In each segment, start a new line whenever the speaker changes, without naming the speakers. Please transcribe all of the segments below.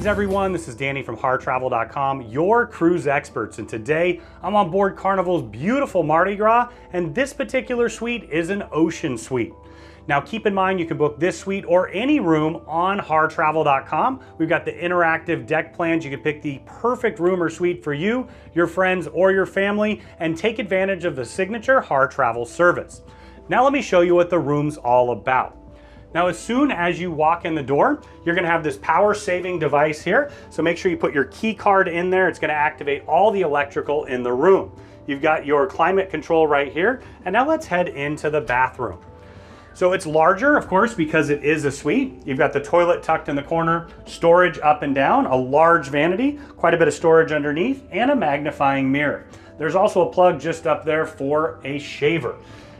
Greetings everyone, this is Danny from harrtravel.com, your cruise experts, and today I'm on board Carnival's beautiful Mardi Gras, and this particular suite is an ocean suite. Now keep in mind you can book this suite or any room on harrtravel.com. We've got the interactive deck plans. You can pick the perfect room or suite for you, your friends, or your family, and take advantage of the signature Harr Travel service. Now let me show you what the room's all about. Now, as soon as you walk in the door, you're gonna have this power saving device here. So make sure you put your key card in there. It's gonna activate all the electrical in the room. You've got your climate control right here. And now let's head into the bathroom. So it's larger, of course, because it is a suite. You've got the toilet tucked in the corner, storage up and down, a large vanity, quite a bit of storage underneath, and a magnifying mirror. There's also a plug just up there for a shaver.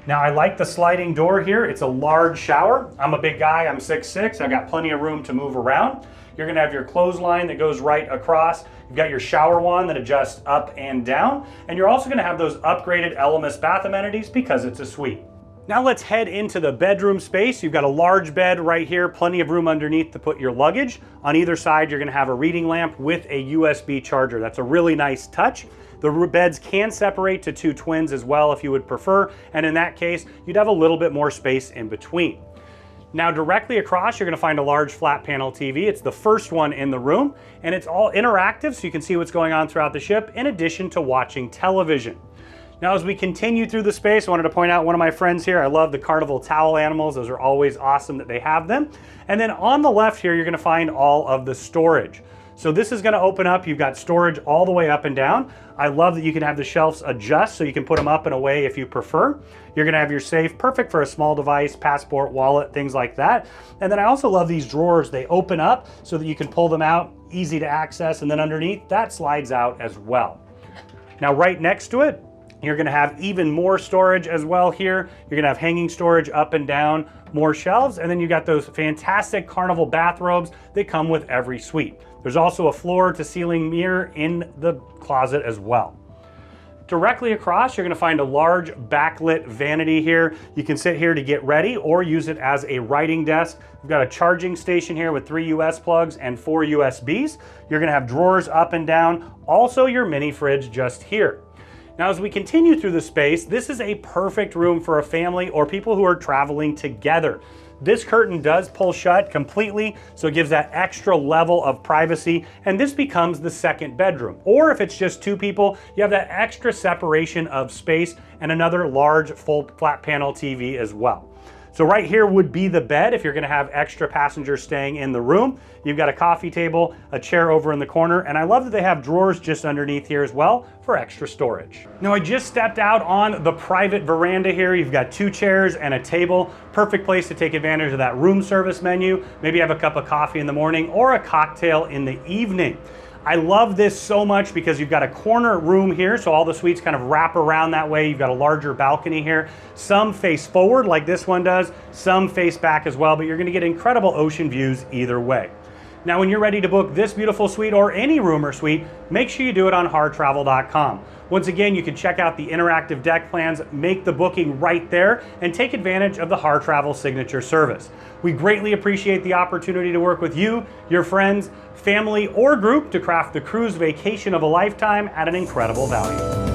Now I like the sliding door here. It's a large shower. I'm a big guy, I'm 6'6". I've got plenty of room to move around. You're gonna have your clothesline that goes right across. You've got your shower wand that adjusts up and down. And you're also gonna have those upgraded Elemis bath amenities because it's a suite. Now let's head into the bedroom space. You've got a large bed right here, plenty of room underneath to put your luggage. On either side, you're gonna have a reading lamp with a USB charger. That's a really nice touch. The beds can separate to two twins as well if you would prefer, and in that case, you'd have a little bit more space in between. Now directly across, you're gonna find a large flat panel TV. It's the first one in the room, and it's all interactive so you can see what's going on throughout the ship in addition to watching television. Now as we continue through the space, I wanted to point out one of my friends here. I love the Carnival towel animals. Those are always awesome that they have them. And then on the left here, you're gonna find all of the storage. So this is gonna open up. You've got storage all the way up and down. I love that you can have the shelves adjust so you can put them up and away if you prefer. You're gonna have your safe, perfect for a small device, passport, wallet, things like that. And then I also love these drawers. They open up so that you can pull them out, easy to access, and then underneath, that slides out as well. Now right next to it, you're gonna have even more storage as well here. You're gonna have hanging storage up and down, more shelves, and then you got those fantastic Carnival bathrobes that come with every suite. There's also a floor to ceiling mirror in the closet as well. Directly across, you're gonna find a large backlit vanity here. You can sit here to get ready or use it as a writing desk. We've got a charging station here with 3 US plugs and 4 USBs. You're gonna have drawers up and down. Also your mini fridge just here. Now, as we continue through the space, this is a perfect room for a family or people who are traveling together. This curtain does pull shut completely, so it gives that extra level of privacy, and this becomes the second bedroom. Or if it's just two people, you have that extra separation of space and another large full flat panel TV as well. So right here would be the bed if you're gonna have extra passengers staying in the room. You've got a coffee table, a chair over in the corner, and I love that they have drawers just underneath here as well for extra storage. Now I just stepped out on the private veranda here. You've got 2 chairs and a table. Perfect place to take advantage of that room service menu. Maybe have a cup of coffee in the morning or a cocktail in the evening. I love this so much because you've got a corner room here, so all the suites kind of wrap around that way. You've got a larger balcony here. Some face forward like this one does, some face back as well, but you're gonna get incredible ocean views either way. Now, when you're ready to book this beautiful suite or any room or suite, make sure you do it on harrtravel.com. Once again, you can check out the interactive deck plans, make the booking right there, and take advantage of the Harr Travel signature service. We greatly appreciate the opportunity to work with you, your friends, family, or group to craft the cruise vacation of a lifetime at an incredible value.